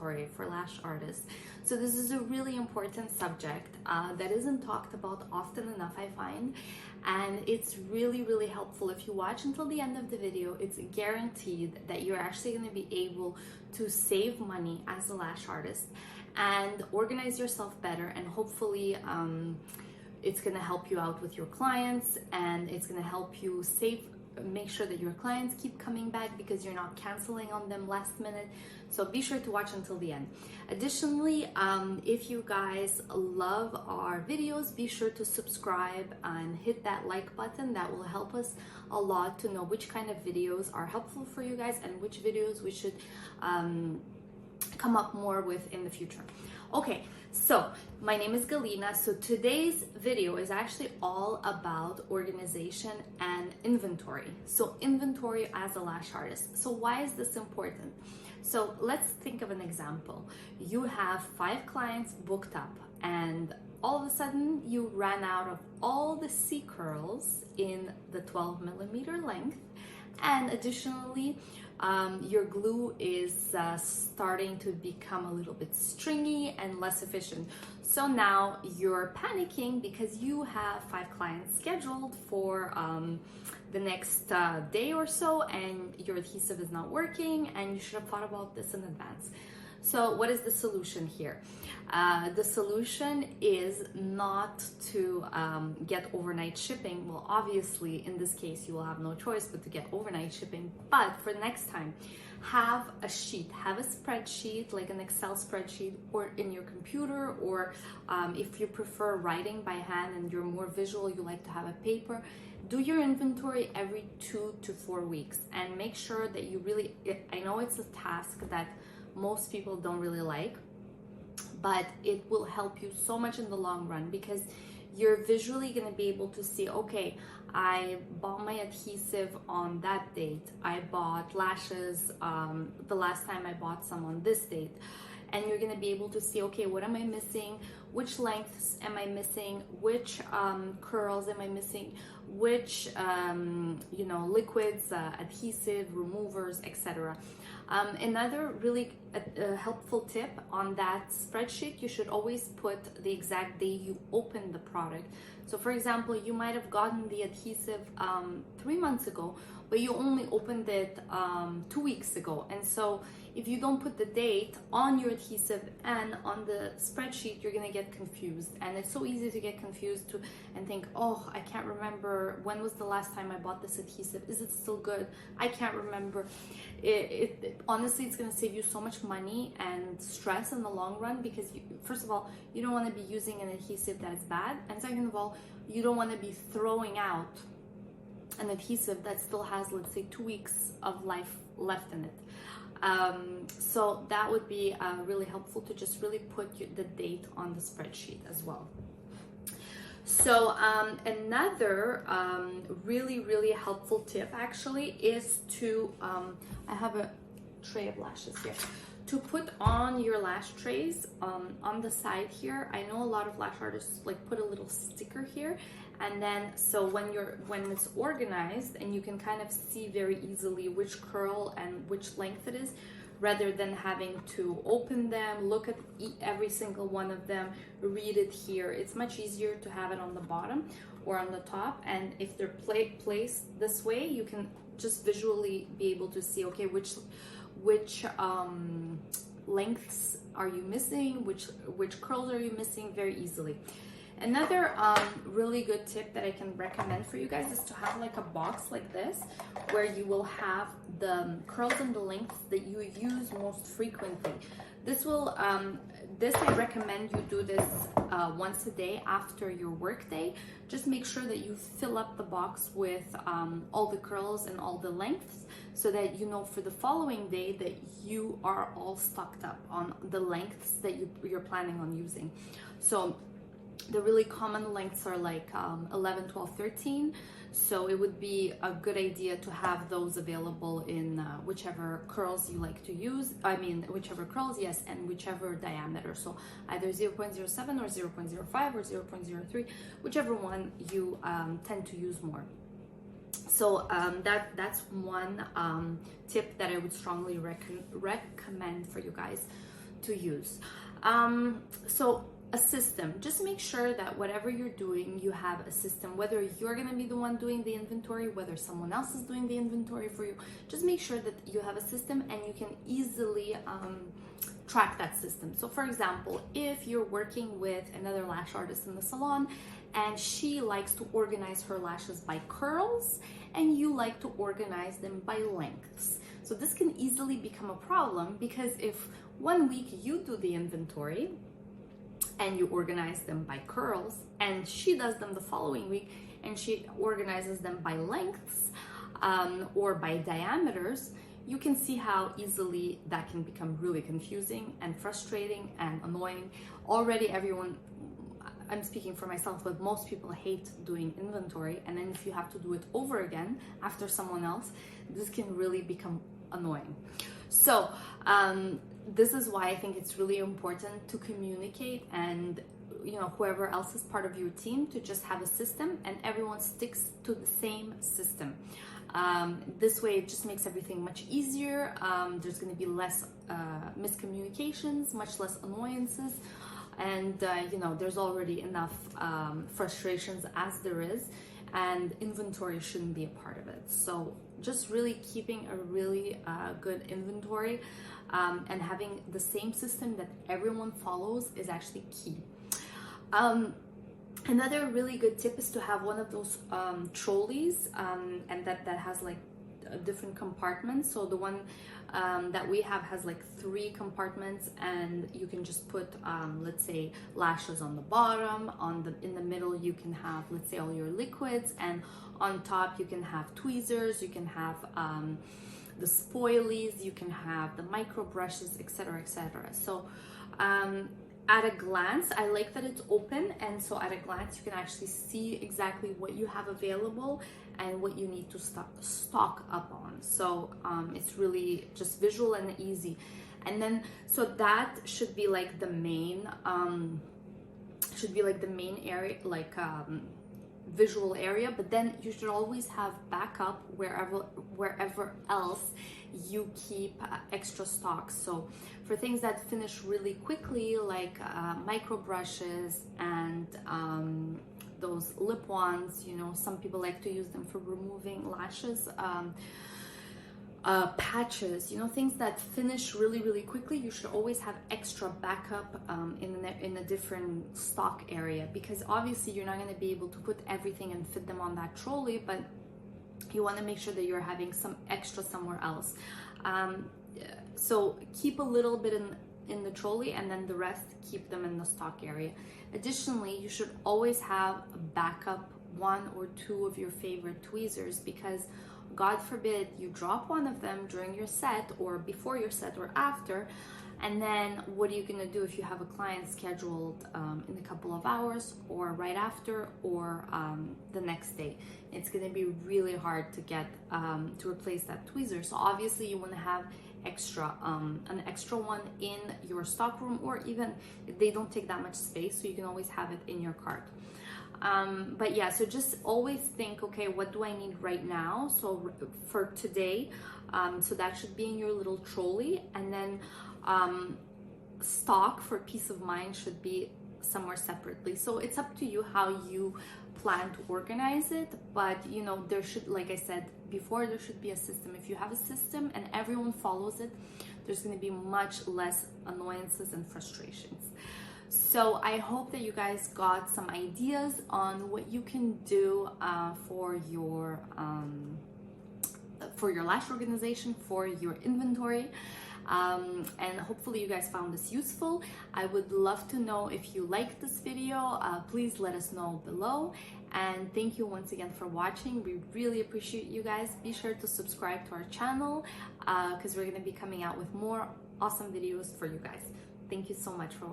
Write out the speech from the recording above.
inventory for lash artists. So this is a really important subject that isn't talked about often enough, I find, and it's really helpful. If you watch until the end of the video, it's guaranteed that you're actually going to be able to save money as a lash artist and organize yourself better, and hopefully it's going to help you out with your clients, and it's going to help you make sure that your clients keep coming back because you're not canceling on them last minute. So be sure to watch until the end. Additionally, if you guys love our videos, be sure to subscribe and hit that like button. That will help us a lot to know which kind of videos are helpful for you guys and which videos we should come up more with in the future. Okay, so my name is Galina. So today's video is actually all about organization and inventory. So inventory as a lash artist. So why is this important? So let's think of an example. You have 5 clients booked up, and all of a sudden you ran out of all the C curls in the 12mm length, and additionally your glue is starting to become a little bit stringy and less efficient. So now you're panicking because you have 5 clients scheduled for the next day or so, and your adhesive is not working, and you should have thought about this in advance. So what is the solution here? The solution is not to get overnight shipping. Well, obviously, in this case, you will have no choice but to get overnight shipping. But for the next time, have a sheet, have a spreadsheet, like an Excel spreadsheet, or in your computer, or if you prefer writing by hand and you're more visual, you like to have a paper. Do your inventory every 2 to 4 weeks, and make sure that you really, I know it's a task that most people don't really like, but it will help you so much in the long run, because you're visually going to be able to see, okay, I bought my adhesive on that date, I bought lashes the last time I bought some on this date, and you're going to be able to see, okay, what am I missing, which lengths am I missing, which curls am I missing, which liquids, adhesive, removers, etc. Another really helpful tip on that spreadsheet, you should always put the exact day you open the product. So for example, you might have gotten the adhesive 3 months ago, but you only opened it 2 weeks ago. And so if you don't put the date on your adhesive and on the spreadsheet, you're gonna get confused. And it's so easy to get confused and think, oh, I can't remember, when was the last time I bought this adhesive? Is it still good? I can't remember. Honestly, it's gonna save you so much money and stress in the long run, because first of all, you don't wanna be using an adhesive that is bad. And second of all, you don't wanna be throwing out an adhesive that still has, let's say, 2 weeks of life left in it. So that would be really helpful to just really put the date on the spreadsheet as well. So another really helpful tip actually is to, I have a tray of lashes here, to put on your lash trays on the side here. I know a lot of lash artists like put a little sticker here, and then so when it's organized, and you can kind of see very easily which curl and which length it is, rather than having to open them, look at every single one of them, read it here. It's much easier to have it on the bottom or on the top, and if they're placed this way, you can just visually be able to see, okay, which lengths are you missing, which curls are you missing, very easily. Another really good tip that I can recommend for you guys is to have like a box like this, where you will have the curls and the lengths that you use most frequently. This will, I recommend you do this once a day after your work day. Just make sure that you fill up the box with all the curls and all the lengths, so that you know for the following day that you are all stocked up on the lengths that you're planning on using. So the really common lengths are like 11, 12, 13. So it would be a good idea to have those available in whichever curls you like to use. I mean, whichever curls, yes, and whichever diameter. So either 0.07 or 0.05 or 0.03, whichever one you tend to use more. So that's one tip that I would strongly recommend for you guys to use. So a system, just make sure that whatever you're doing, you have a system, whether you're going to be the one doing the inventory, whether someone else is doing the inventory for you. Just make sure that you have a system and you can easily track that system. So for example, if you're working with another lash artist in the salon and she likes to organize her lashes by curls and you like to organize them by lengths, so this can easily become a problem, because if one week you do the inventory and you organize them by curls, and she does them the following week and she organizes them by lengths or by diameters, you can see how easily that can become really confusing and frustrating and annoying. Already everyone, I'm speaking for myself, but most people hate doing inventory, and then if you have to do it over again after someone else, this can really become annoying. So this is why I think it's really important to communicate, and whoever else is part of your team, to just have a system and everyone sticks to the same system. This way it just makes everything much easier. There's going to be less miscommunications, much less annoyances, and there's already enough frustrations as there is, and inventory shouldn't be a part of it. So just really keeping a really good inventory and having the same system that everyone follows is actually key. Another really good tip is to have one of those trolleys, and that has like different compartments. So the one that we have has like 3 compartments, and you can just put let's say lashes on the bottom. In the middle you can have, let's say, all your liquids, and on top you can have tweezers, you can have the spoilies, you can have the micro brushes, etc., etc. So at a glance, I like that it's open, and so at a glance you can actually see exactly what you have available and what you need to stock up on. So it's really just visual and easy. And then so that should be like the main area, like visual area, but then you should always have backup wherever else you keep extra stock. So for things that finish really quickly, like micro brushes and those lip wands, some people like to use them for removing lashes, patches, things that finish really quickly. You should always have extra backup in a different stock area, because obviously you're not going to be able to put everything and fit them on that trolley, but you want to make sure that you're having some extra somewhere else. So keep a little bit in the trolley, and then the rest keep them in the stock area. Additionally, you should always have a backup 1 or 2 of your favorite tweezers, because God forbid you drop one of them during your set or before your set or after, and then what are you going to do if you have a client scheduled in a couple of hours, or right after, or the next day? It's going to be really hard to get to replace that tweezer. So obviously you want to have an extra one in your stock room, or even they don't take that much space, so you can always have it in your cart. But yeah, so just always think, okay, what do I need right now? So for today, so that should be in your little trolley, and then stock for peace of mind should be somewhere separately. So it's up to you how you plan to organize it, but there should, like I said before, there should be a system. If you have a system and everyone follows it, there's going to be much less annoyances and frustrations. So I hope that you guys got some ideas on what you can do for your lash organization, for your inventory. And hopefully you guys found this useful. I would love to know if you liked this video. Please let us know below. And thank you once again for watching. We really appreciate you guys. Be sure to subscribe to our channel because we're going to be coming out with more awesome videos for you guys. Thank you so much for watching.